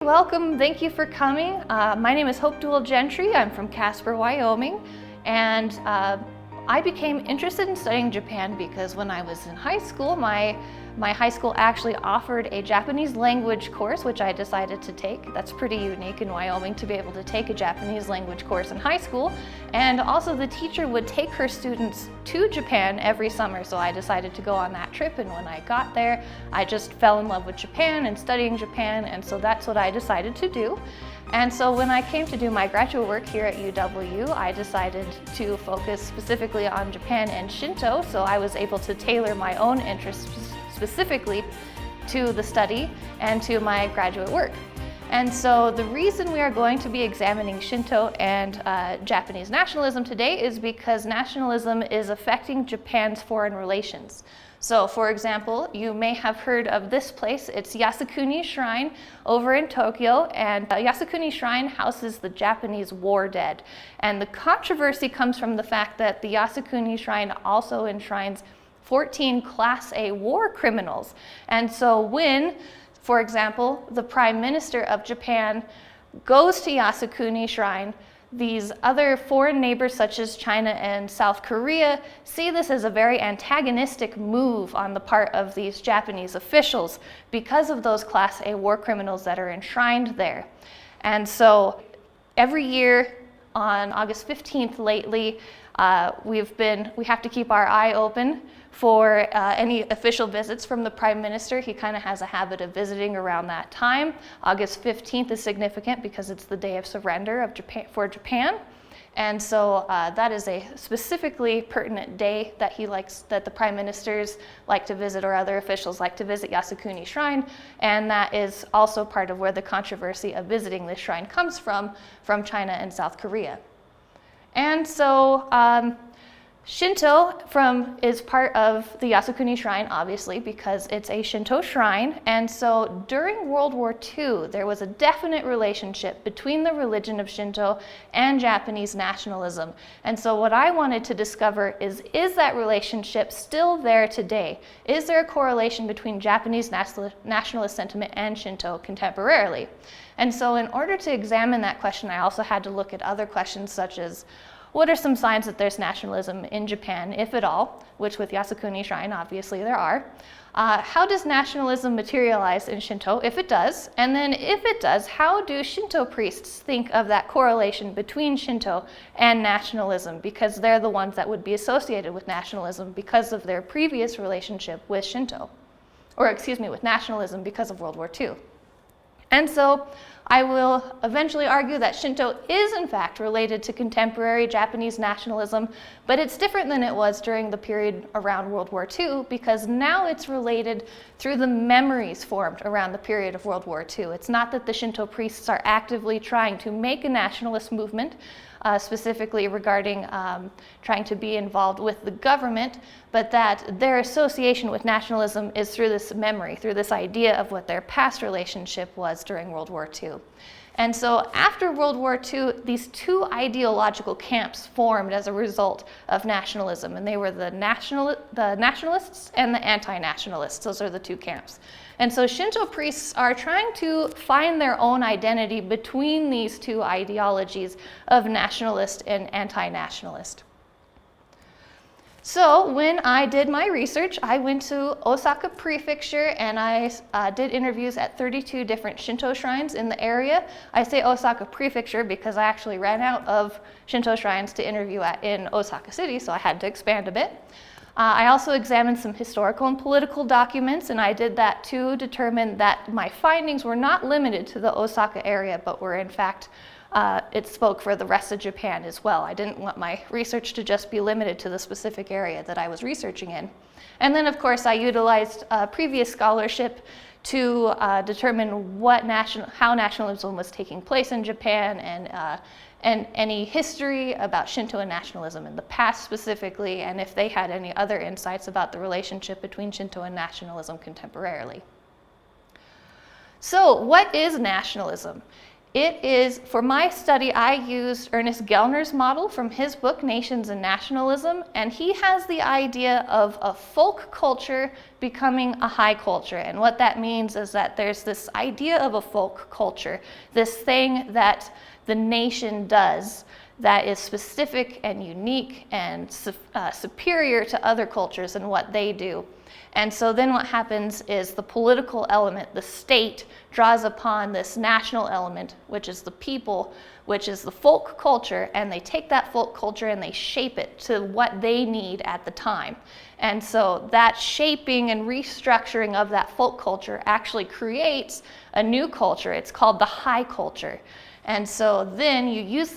welcome. Thank you for coming. My name is Dewell Gentry. I'm from Casper, Wyoming, and I became interested in studying Japan because when I was in high school, my high school actually offered a Japanese language course, which I decided to take. That's pretty unique in Wyoming to be able to take a Japanese language course in high school. And also the teacher would take her students to Japan every summer, so I decided to go on that trip. And when I got there, I just fell in love with Japan and studying Japan, and so that's what I decided to do. And so when I came to do my graduate work here at UW, I decided to focus specifically on Japan and Shinto, so I was able to tailor my own interests specifically to the study and to my graduate work. And so the reason we are going to be examining Shinto and Japanese nationalism today is because nationalism is affecting Japan's foreign relations. So for example, you may have heard of this place. It's Yasukuni Shrine over in Tokyo, and Yasukuni Shrine houses the Japanese war dead. And the controversy comes from the fact that the Yasukuni Shrine also enshrines 14 Class A war criminals. And so when, for example, the Prime Minister of Japan goes to Yasukuni Shrine, these other foreign neighbors such as China and South Korea see this as a very antagonistic move on the part of these Japanese officials because of those Class A war criminals that are enshrined there. And so every year on August 15th lately, we have to keep our eye open for any official visits from the Prime Minister. He kind of has a habit of visiting around that time. August 15th is significant because it's the day of surrender of Japan. And so that is a specifically pertinent day that the Prime Ministers like to visit, or other officials like to visit Yasukuni Shrine. And that is also part of where the controversy of visiting this shrine comes from China and South Korea. And so Shinto is part of the Yasukuni Shrine, obviously, because it's a Shinto shrine. And so during World War II, there was a definite relationship between the religion of Shinto and Japanese nationalism. And so what I wanted to discover is that relationship still there today? Is there a correlation between Japanese nationalist sentiment and Shinto contemporarily? And so in order to examine that question, I also had to look at other questions such as, what are some signs that there's nationalism in Japan, if at all, which with Yasukuni Shrine, obviously there are. How does nationalism materialize in Shinto, if it does? And then if it does, how do Shinto priests think of that correlation between Shinto and nationalism? Because they're the ones that would be associated with nationalism because of their previous relationship with with nationalism because of World War II. And so I will eventually argue that Shinto is in fact related to contemporary Japanese nationalism, but it's different than it was during the period around World War II because now it's related through the memories formed around the period of World War II. It's not that the Shinto priests are actively trying to make a nationalist movement, specifically regarding trying to be involved with the government, but that their association with nationalism is through this memory, through this idea of what their past relationship was during World War II. And so after World War II, these two ideological camps formed as a result of nationalism, and they were the nationalists and the anti-nationalists. Those are the two camps. And so Shinto priests are trying to find their own identity between these two ideologies of nationalist and anti-nationalist. So when I did my research, I went to Osaka Prefecture and I did interviews at 32 different Shinto shrines in the area. I say Osaka Prefecture because I actually ran out of Shinto shrines to interview at in Osaka City, so I had to expand a bit. I also examined some historical and political documents, and I did that to determine that my findings were not limited to the Osaka area, but were in fact it spoke for the rest of Japan as well. I didn't want my research to just be limited to the specific area that I was researching in. And then, of course, I utilized previous scholarship to determine how nationalism was taking place in Japan and any history about Shinto and nationalism in the past specifically, and if they had any other insights about the relationship between Shinto and nationalism contemporarily. So, what is nationalism? It is, for my study, I used Ernest Gellner's model from his book, Nations and Nationalism, and he has the idea of a folk culture becoming a high culture. And what that means is that there's this idea of a folk culture, this thing that the nation does that is specific and unique and superior to other cultures and what they do. And so then what happens is the political element, the state, draws upon this national element, which is the people, which is the folk culture, and they take that folk culture and they shape it to what they need at the time. And so that shaping and restructuring of that folk culture actually creates a new culture. It's called the high culture. And so then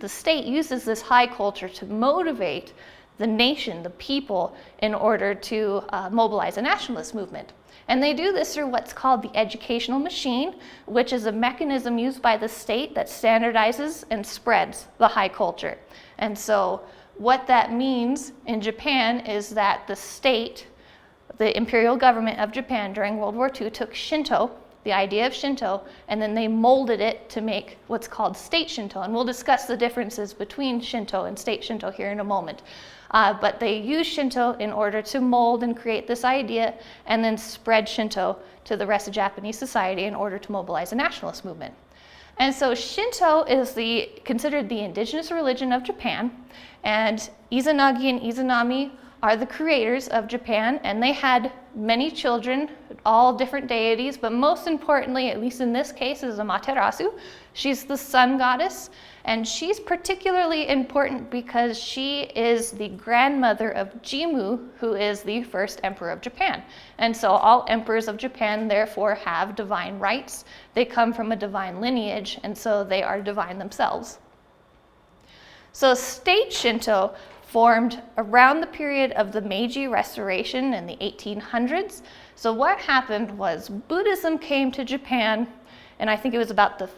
the state uses this high culture to motivate the nation, the people, in order to mobilize a nationalist movement. And they do this through what's called the educational machine, which is a mechanism used by the state that standardizes and spreads the high culture. And so what that means in Japan is that the state, the imperial government of Japan during World War II, took Shinto, the idea of Shinto, and then they molded it to make what's called state Shinto. And we'll discuss the differences between Shinto and state Shinto here in a moment. But they use Shinto in order to mold and create this idea and then spread Shinto to the rest of Japanese society in order to mobilize a nationalist movement. And so Shinto is considered the indigenous religion of Japan, and Izanagi and Izanami are the creators of Japan, and they had many children, all different deities, but most importantly, at least in this case, is Amaterasu. She's the sun goddess, and she's particularly important because she is the grandmother of Jimmu, who is the first emperor of Japan. And so all emperors of Japan therefore have divine rights. They come from a divine lineage, and so they are divine themselves. So state Shinto formed around the period of the Meiji Restoration in the 1800s. So what happened was Buddhism came to Japan, and I think it was about the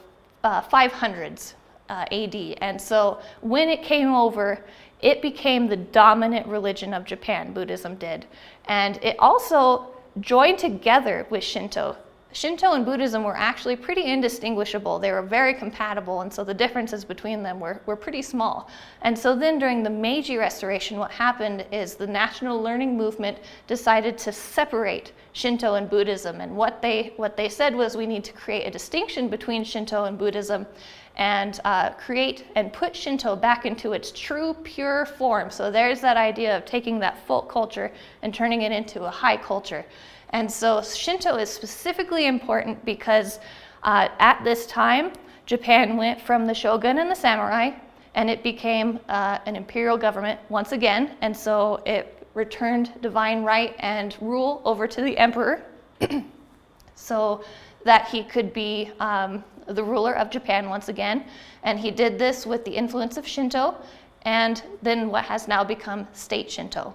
500s AD. And so when it came over, it became the dominant religion of Japan, Buddhism did. And it also joined together with Shinto. Shinto and Buddhism were actually pretty indistinguishable. They were very compatible, and so the differences between them were pretty small. And so then during the Meiji Restoration, what happened is the national learning movement decided to separate Shinto and Buddhism. And what they said was, we need to create a distinction between Shinto and Buddhism and create and put Shinto back into its true, pure form. So there's that idea of taking that folk culture and turning it into a high culture. And so Shinto is specifically important because at this time, Japan went from the shogun and the samurai, and it became an imperial government once again. And so it returned divine right and rule over to the emperor so that he could be the ruler of Japan once again. And he did this with the influence of Shinto and then what has now become state Shinto.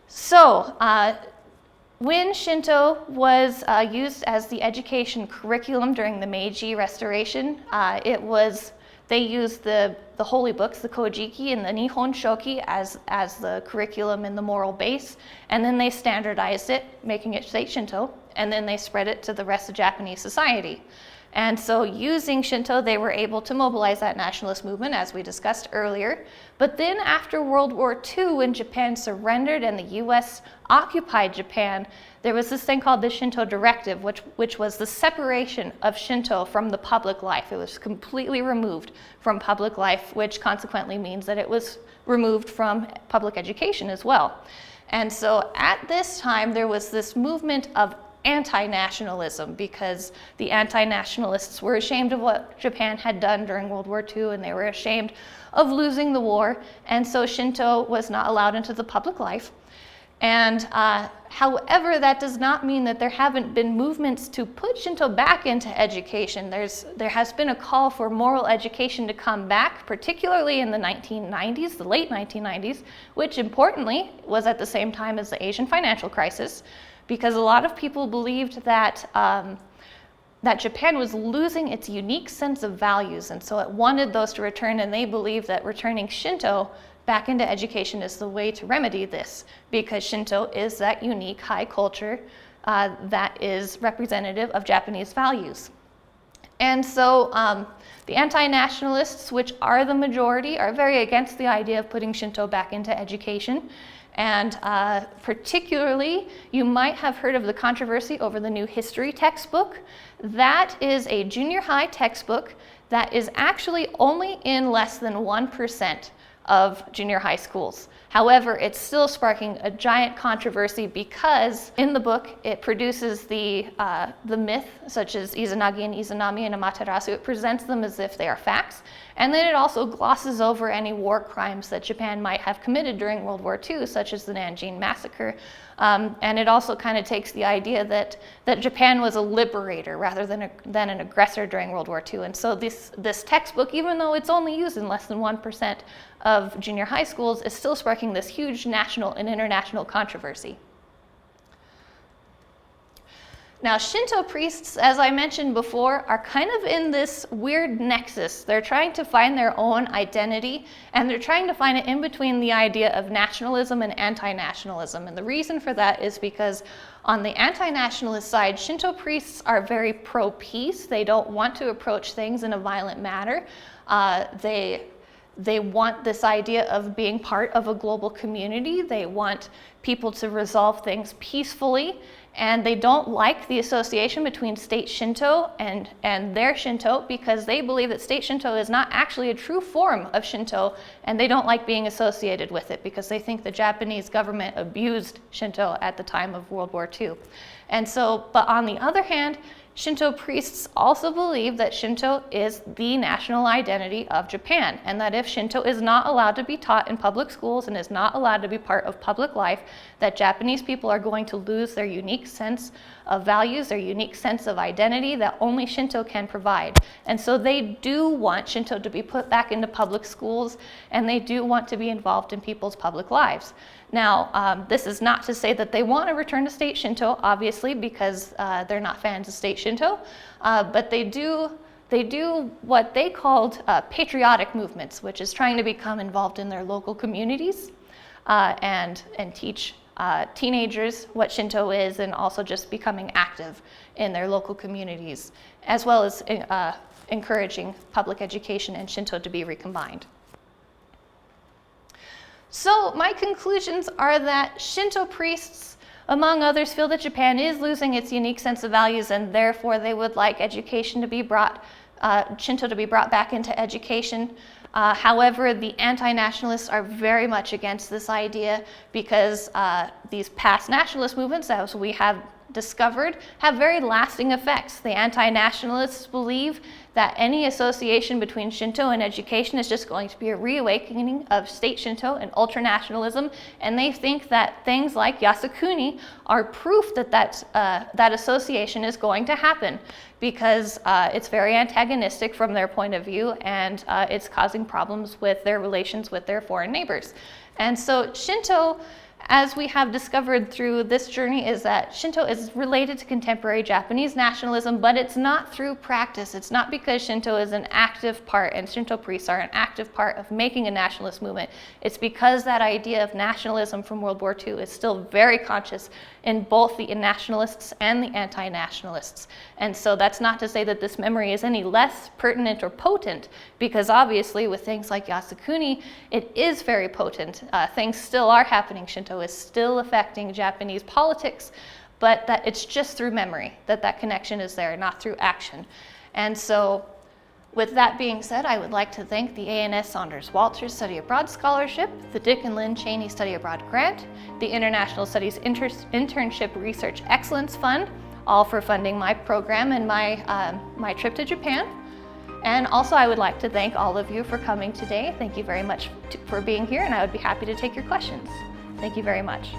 So when Shinto was used as the education curriculum during the Meiji Restoration, they used the holy books, the Kojiki and the Nihon Shoki, as the curriculum and the moral base, and then they standardized it, making it state Shinto, and then they spread it to the rest of Japanese society. And so using Shinto, they were able to mobilize that nationalist movement, as we discussed earlier. But then after World War II, when Japan surrendered and the US occupied Japan, there was this thing called the Shinto Directive, which was the separation of Shinto from the public life. It was completely removed from public life, which consequently means that it was removed from public education as well. And so at this time, there was this movement of anti-nationalism, because the anti-nationalists were ashamed of what Japan had done during World War II, and they were ashamed of losing the war, and so Shinto was not allowed into the public life. And however, that does not mean that there haven't been movements to put Shinto back into education. There has been a call for moral education to come back, particularly in the 1990s, the late 1990s, which importantly was at the same time as the Asian financial crisis, because a lot of people believed that that Japan was losing its unique sense of values, and so it wanted those to return, and they believed that returning Shinto back into education is the way to remedy this, because Shinto is that unique high culture that is representative of Japanese values. And so the anti-nationalists, which are the majority, are very against the idea of putting Shinto back into education. And particularly, you might have heard of the controversy over the new history textbook. That is a junior high textbook that is actually only in less than 1% of junior high schools. However, it's still sparking a giant controversy because in the book it produces the myth, such as Izanagi and Izanami and Amaterasu. It presents them as if they are facts, and then it also glosses over any war crimes that Japan might have committed during World War II, such as the Nanjing Massacre. And it also kind of takes the idea that Japan was a liberator rather than an aggressor during World War II. And so this textbook, even though it's only used in less than 1% of junior high schools, is still sparking this huge national and international controversy. Now, Shinto priests, as I mentioned before, are kind of in this weird nexus. They're trying to find their own identity, and they're trying to find it in between the idea of nationalism and anti-nationalism. And the reason for that is because on the anti-nationalist side, Shinto priests are very pro-peace. They don't want to approach things in a violent manner. They want this idea of being part of a global community. They want people to resolve things peacefully, and they don't like the association between state Shinto and their Shinto because they believe that state Shinto is not actually a true form of Shinto, and they don't like being associated with it because they think the Japanese government abused Shinto at the time of World War II. And so, but on the other hand, Shinto priests also believe that Shinto is the national identity of Japan, and that if Shinto is not allowed to be taught in public schools and is not allowed to be part of public life, that Japanese people are going to lose their unique sense of values, their unique sense of identity that only Shinto can provide. And so they do want Shinto to be put back into public schools, and they do want to be involved in people's public lives. Now, this is not to say that they want to return to state Shinto, obviously, because they're not fans of state Shinto, but they do what they called patriotic movements, which is trying to become involved in their local communities and teach teenagers what Shinto is, and also just becoming active in their local communities, as well as encouraging public education and Shinto to be recombined. So my conclusions are that Shinto priests, among others, feel that Japan is losing its unique sense of values, and therefore they would like education to be brought, Shinto to be brought back into education. However, the anti-nationalists are very much against this idea because these past nationalist movements, as we have discovered, have very lasting effects. The anti-nationalists believe that any association between Shinto and education is just going to be a reawakening of state Shinto and ultranationalism, and they think that things like Yasukuni are proof that that association is going to happen because it's very antagonistic from their point of view, and it's causing problems with their relations with their foreign neighbors. And so Shinto, as we have discovered through this journey, is that Shinto is related to contemporary Japanese nationalism, but it's not through practice. It's not because Shinto is an active part and Shinto priests are an active part of making a nationalist movement. It's because that idea of nationalism from World War II is still very conscious in both the nationalists and the anti-nationalists. And so that's not to say that this memory is any less pertinent or potent, because obviously with things like Yasukuni, it is very potent. Things still are happening. Shinto is still affecting Japanese politics, but that it's just through memory that connection is there, not through action. And so with that being said, I would like to thank the A&S Saunders Walters Study Abroad Scholarship, the Dick and Lynn Cheney Study Abroad Grant, the International Studies Internship Research Excellence Fund, all for funding my program and my trip to Japan. And also I would like to thank all of you for coming today. Thank you very much for being here, and I would be happy to take your questions. Thank you very much.